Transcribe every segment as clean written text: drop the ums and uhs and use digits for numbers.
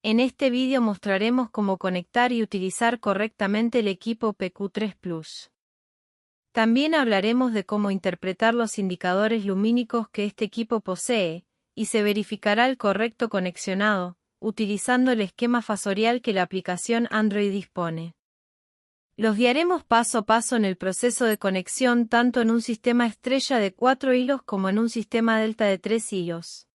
En este vídeo mostraremos cómo conectar y utilizar correctamente el equipo PQ3 Plus. También hablaremos de cómo interpretar los indicadores lumínicos que este equipo posee, y se verificará el correcto conexionado, utilizando el esquema fasorial que la aplicación Android dispone. Los guiaremos paso a paso en el proceso de conexión tanto en un sistema estrella de 4 hilos como en un sistema delta de 3 hilos.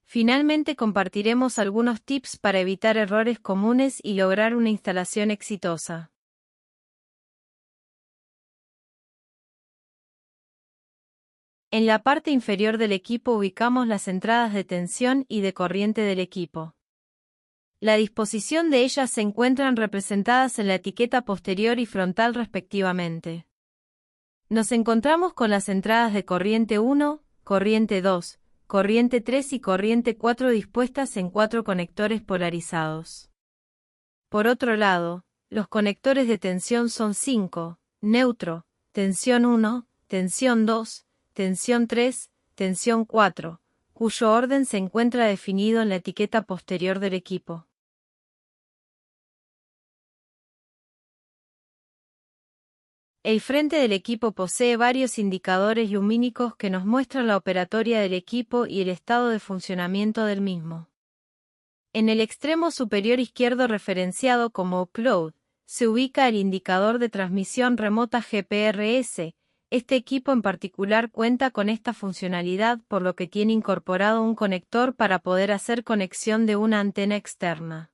Finalmente compartiremos algunos tips para evitar errores comunes y lograr una instalación exitosa. En la parte inferior del equipo ubicamos las entradas de tensión y de corriente del equipo. La disposición de ellas se encuentran representadas en la etiqueta posterior y frontal respectivamente. Nos encontramos con las entradas de corriente 1, corriente 2, corriente 3 y corriente 4 dispuestas en 4 conectores polarizados. Por otro lado, los conectores de tensión son 5, neutro, tensión 1, tensión 2, tensión 3, tensión 4, cuyo orden se encuentra definido en la etiqueta posterior del equipo. El frente del equipo posee varios indicadores lumínicos que nos muestran la operatoria del equipo y el estado de funcionamiento del mismo. En el extremo superior izquierdo referenciado como Upload, se ubica el indicador de transmisión remota GPRS. Este equipo en particular cuenta con esta funcionalidad por lo que tiene incorporado un conector para poder hacer conexión de una antena externa.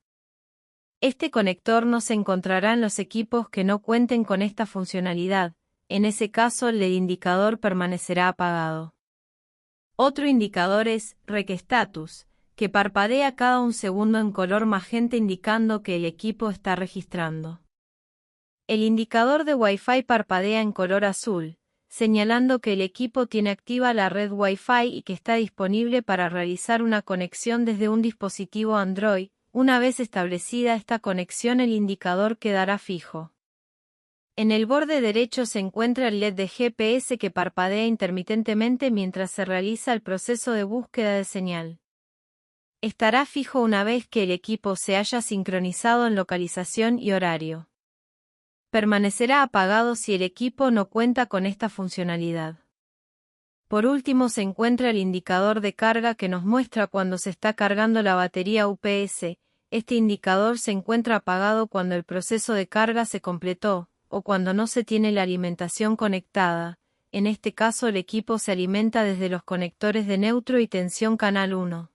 Este conector no se encontrará en los equipos que no cuenten con esta funcionalidad, en ese caso el indicador permanecerá apagado. Otro indicador es Rec Status, que parpadea cada un segundo en color magenta indicando que el equipo está registrando. El indicador de Wi-Fi parpadea en color azul, señalando que el equipo tiene activa la red Wi-Fi y que está disponible para realizar una conexión desde un dispositivo Android. Una vez establecida esta conexión, el indicador quedará fijo. En el borde derecho se encuentra el LED de GPS que parpadea intermitentemente mientras se realiza el proceso de búsqueda de señal. Estará fijo una vez que el equipo se haya sincronizado en localización y horario. Permanecerá apagado si el equipo no cuenta con esta funcionalidad. Por último se encuentra el indicador de carga que nos muestra cuando se está cargando la batería UPS. Este indicador se encuentra apagado cuando el proceso de carga se completó, o cuando no se tiene la alimentación conectada. En este caso el equipo se alimenta desde los conectores de neutro y tensión canal 1.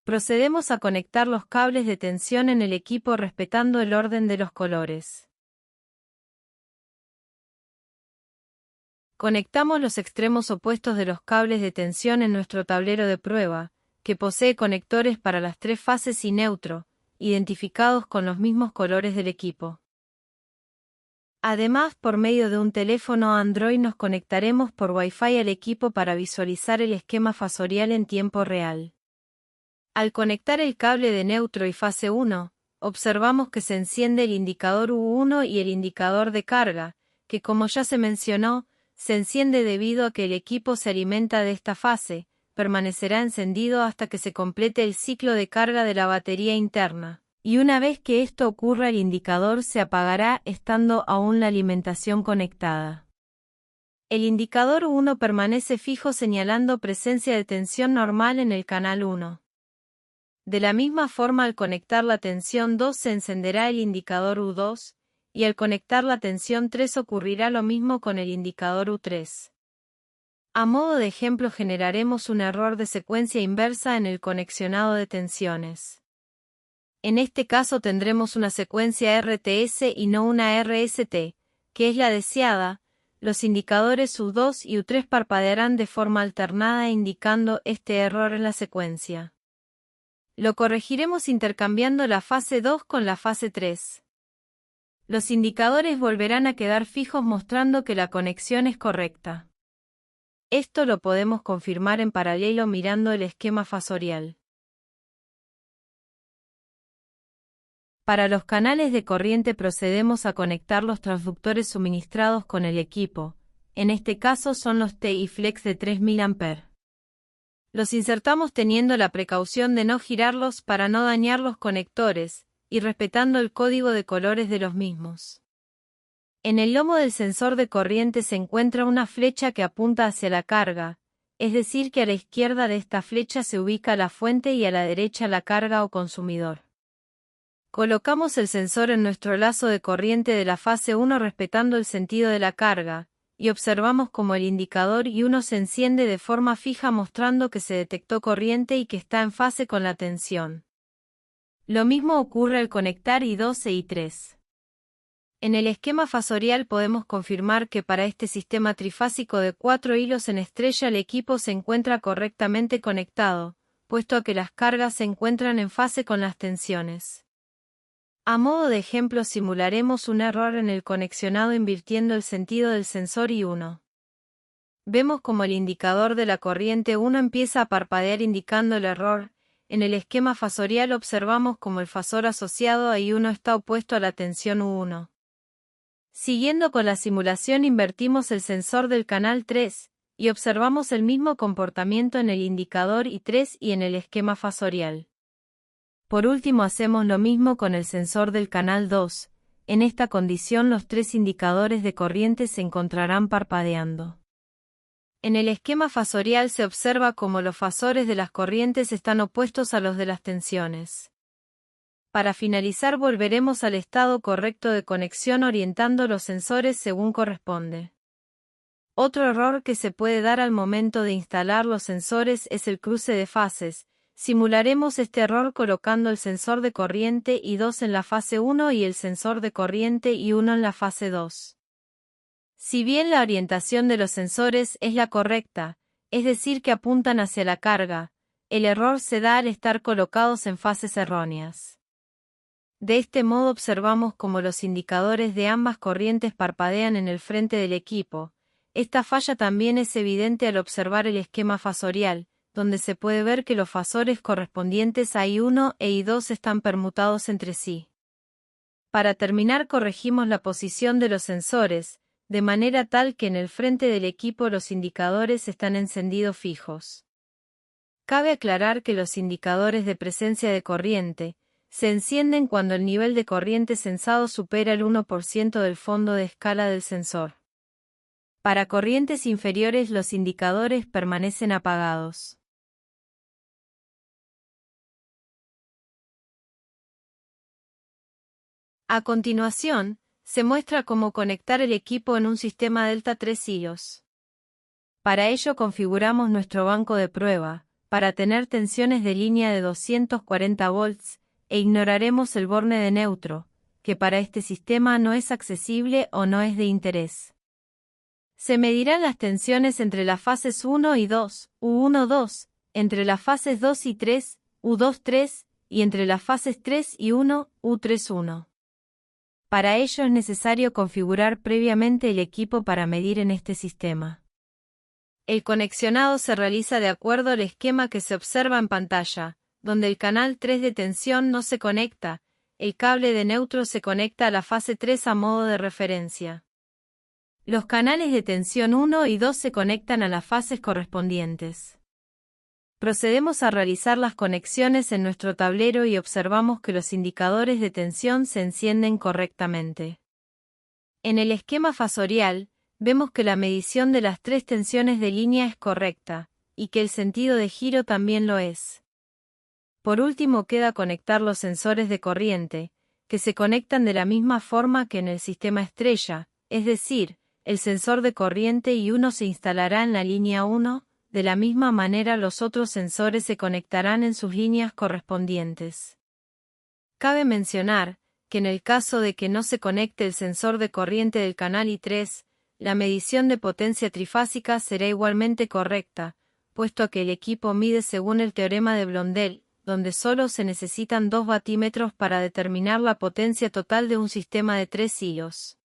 Procedemos a conectar los cables de tensión en el equipo respetando el orden de los colores. Conectamos los extremos opuestos de los cables de tensión en nuestro tablero de prueba, que posee conectores para las 3 fases y neutro, identificados con los mismos colores del equipo. Además, por medio de un teléfono Android nos conectaremos por Wi-Fi al equipo para visualizar el esquema fasorial en tiempo real. Al conectar el cable de neutro y fase 1, observamos que se enciende el indicador U1 y el indicador de carga, que como ya se mencionó, se enciende debido a que el equipo se alimenta de esta fase, permanecerá encendido hasta que se complete el ciclo de carga de la batería interna, y una vez que esto ocurra el indicador se apagará estando aún la alimentación conectada. El indicador 1 permanece fijo señalando presencia de tensión normal en el canal 1. De la misma forma al conectar la tensión 2 se encenderá el indicador U2, y al conectar la tensión 3 ocurrirá lo mismo con el indicador U3. A modo de ejemplo generaremos un error de secuencia inversa en el conexionado de tensiones. En este caso tendremos una secuencia RTS y no una RST, que es la deseada. Los indicadores U2 y U3 parpadearán de forma alternada indicando este error en la secuencia. Lo corregiremos intercambiando la fase 2 con la fase 3. Los indicadores volverán a quedar fijos mostrando que la conexión es correcta. Esto lo podemos confirmar en paralelo mirando el esquema fasorial. Para los canales de corriente procedemos a conectar los transductores suministrados con el equipo. en este caso son los TI Flex de 3000 A. Los insertamos teniendo la precaución de no girarlos para no dañar los conectores, y respetando el código de colores de los mismos. En el lomo del sensor de corriente se encuentra una flecha que apunta hacia la carga, es decir que a la izquierda de esta flecha se ubica la fuente y a la derecha la carga o consumidor. Colocamos el sensor en nuestro lazo de corriente de la fase 1 respetando el sentido de la carga, y observamos como el indicador I1 se enciende de forma fija mostrando que se detectó corriente y que está en fase con la tensión. Lo mismo ocurre al conectar I2 e I3. En el esquema fasorial podemos confirmar que para este sistema trifásico de 4 hilos en estrella el equipo se encuentra correctamente conectado, puesto a que las cargas se encuentran en fase con las tensiones. A modo de ejemplo simularemos un error en el conexionado invirtiendo el sentido del sensor I1. Vemos como el indicador de la corriente 1 empieza a parpadear indicando el error. En el esquema fasorial observamos como el fasor asociado a I1 está opuesto a la tensión U1. Siguiendo con la simulación invertimos el sensor del canal 3, y observamos el mismo comportamiento en el indicador I3 y en el esquema fasorial. Por último hacemos lo mismo con el sensor del canal 2, en esta condición los tres indicadores de corriente se encontrarán parpadeando. En el esquema fasorial se observa cómo los fasores de las corrientes están opuestos a los de las tensiones. Para finalizar volveremos al estado correcto de conexión orientando los sensores según corresponde. Otro error que se puede dar al momento de instalar los sensores es el cruce de fases. Simularemos este error colocando el sensor de corriente I2 en la fase 1 y el sensor de corriente I1 en la fase 2. Si bien la orientación de los sensores es la correcta, es decir que apuntan hacia la carga, el error se da al estar colocados en fases erróneas. De este modo observamos cómo los indicadores de ambas corrientes parpadean en el frente del equipo. Esta falla también es evidente al observar el esquema fasorial, donde se puede ver que los fasores correspondientes a I1 e I2 están permutados entre sí. Para terminar corregimos la posición de los sensores, de manera tal que en el frente del equipo los indicadores están encendidos fijos. Cabe aclarar que los indicadores de presencia de corriente se encienden cuando el nivel de corriente sensado supera el 1% del fondo de escala del sensor. Para corrientes inferiores los indicadores permanecen apagados. A continuación, se muestra cómo conectar el equipo en un sistema delta 3 hilos. Para ello configuramos nuestro banco de prueba, para tener tensiones de línea de 240 volts, e ignoraremos el borne de neutro, que para este sistema no es accesible o no es de interés. Se medirán las tensiones entre las fases 1 y 2, U1-2, entre las fases 2 y 3, U2-3, y entre las fases 3 y 1, U3-1. Para ello es necesario configurar previamente el equipo para medir en este sistema. El conexionado se realiza de acuerdo al esquema que se observa en pantalla, donde el canal 3 de tensión no se conecta, el cable de neutro se conecta a la fase 3 a modo de referencia. Los canales de tensión 1 y 2 se conectan a las fases correspondientes. Procedemos a realizar las conexiones en nuestro tablero y observamos que los indicadores de tensión se encienden correctamente. En el esquema fasorial, vemos que la medición de las tres tensiones de línea es correcta, y que el sentido de giro también lo es. Por último queda conectar los sensores de corriente, que se conectan de la misma forma que en el sistema estrella, es decir, el sensor de corriente I1 se instalará en la línea 1, de la misma manera los otros sensores se conectarán en sus líneas correspondientes. Cabe mencionar, que en el caso de que no se conecte el sensor de corriente del canal I3, la medición de potencia trifásica será igualmente correcta, puesto que el equipo mide según el teorema de Blondel, donde solo se necesitan 2 batímetros para determinar la potencia total de un sistema de 3 hilos.